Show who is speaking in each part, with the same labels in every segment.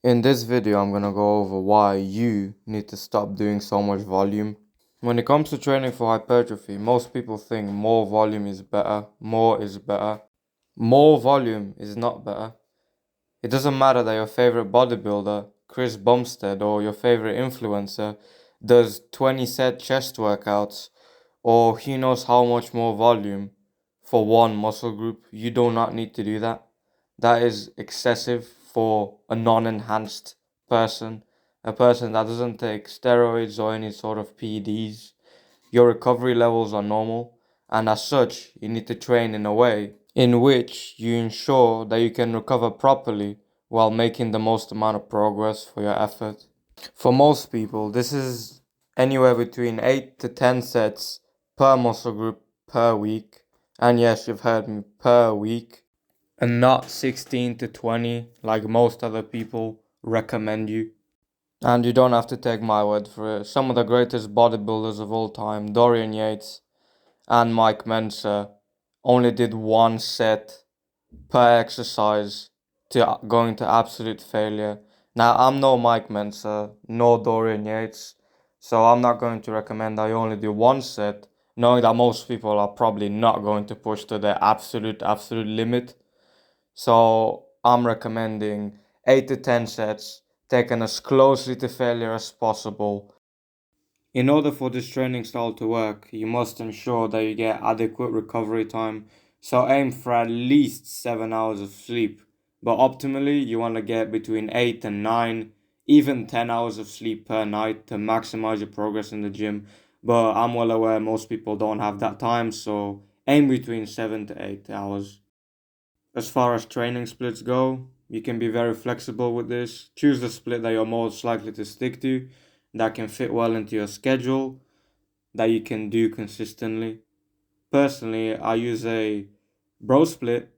Speaker 1: In this video, I'm gonna go over why you need to stop doing so much volume. When it comes to training for hypertrophy, most people think more volume is better, more is better. More volume is not better. It doesn't matter that your favorite bodybuilder, Chris Bumstead, or your favorite influencer does 20 set chest workouts, or he knows how much more volume for one muscle group. You do not need to do that. That is excessive for a non-enhanced person, a person that doesn't take steroids or any sort of PEDs. Your recovery levels are normal, and as such, you need to train in a way in which you ensure that you can recover properly while making the most amount of progress for your effort. For most people, this is anywhere between 8 to 10 sets per muscle group per week. And yes, you've heard me, per week, and not 16 to 20 like most other people recommend you. And you don't have to take my word for it. Some of the greatest bodybuilders of all time, Dorian Yates and Mike Mensa, only did one set per exercise to going to absolute failure. Now, I'm no Mike Mensa, no Dorian Yates, so I'm not going to recommend I only do one set, knowing that most people are probably not going to push to their absolute limit. So I'm recommending 8 to 10 sets, taken as closely to failure as possible. In order for this training style to work, you must ensure that you get adequate recovery time. So aim for at least 7 hours of sleep. But optimally, you want to get between 8 and 9, even 10 hours of sleep per night to maximize your progress in the gym. But I'm well aware most people don't have that time, so aim between 7 to 8 hours. As far as training splits go, you can be very flexible with this. Choose the split that you're most likely to stick to, that can fit well into your schedule, that you can do consistently. Personally, I use a bro split,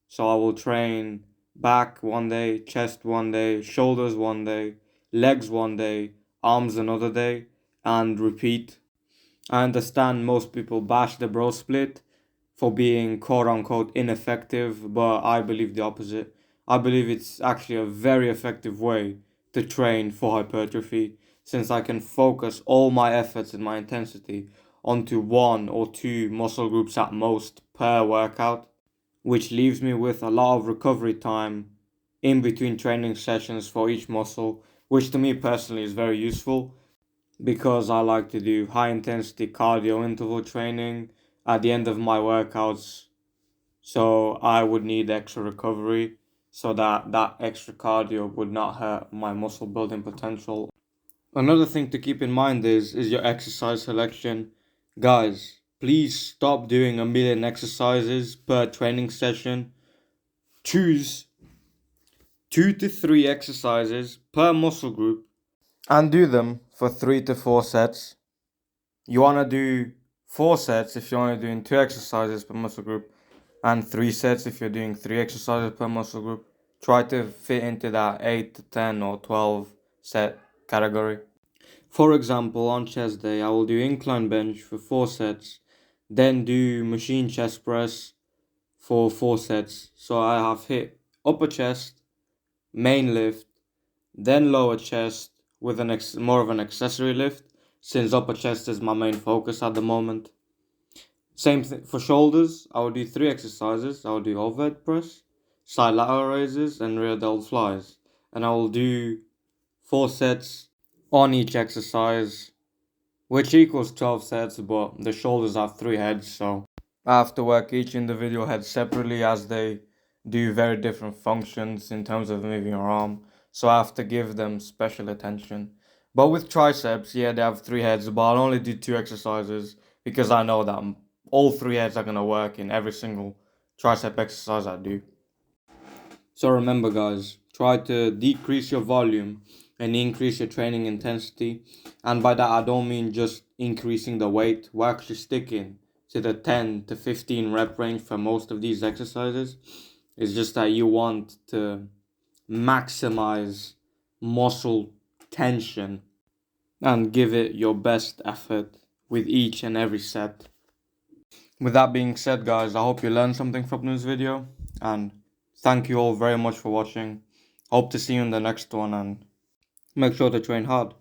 Speaker 1: so I will train back one day, chest one day, shoulders one day, legs one day, arms another day, and repeat. I understand most people bash the bro split for being quote unquote ineffective, but I believe the opposite. I believe it's actually a very effective way to train for hypertrophy since I can focus all my efforts and my intensity onto one or two muscle groups at most per workout, which leaves me with a lot of recovery time in between training sessions for each muscle, which to me personally is very useful because I like to do high intensity cardio interval training at the end of my workouts. So I would need extra recovery so that extra cardio would not hurt my muscle building potential. Another thing to keep in mind is your exercise selection. Guys, please stop doing a million exercises per training session. Choose 2 to 3 exercises per muscle group and do them for 3 to 4 sets. You want to do 4 sets if you're only doing 2 exercises per muscle group, and 3 sets if you're doing 3 exercises per muscle group. Try to fit into that 8 to 10 or 12 set category. For example, on chest day, I will do incline bench for 4 sets, then do machine chest press for 4 sets. So I have hit upper chest, main lift, then lower chest with more of an accessory lift, since upper chest is my main focus at the moment. Same thing for shoulders. I will do 3 exercises. I will do overhead press, side lateral raises, and rear delt flies. And I will do 4 sets on each exercise, which equals 12 sets, but the shoulders have 3 heads, so I have to work each individual head separately as they do very different functions in terms of moving your arm. So I have to give them special attention. But with triceps, yeah, they have 3 heads, but I'll only do 2 exercises because I know that all 3 heads are gonna work in every single tricep exercise I do. So remember, guys, try to decrease your volume and increase your training intensity. And by that, I don't mean just increasing the weight. We're actually sticking to the 10 to 15 rep range for most of these exercises. It's just that you want to maximize muscle tension and give it your best effort with each and every set. With that being said, guys, I hope you learned something from this video, and thank you all very much for watching. Hope to see you in the next one and make sure to train hard.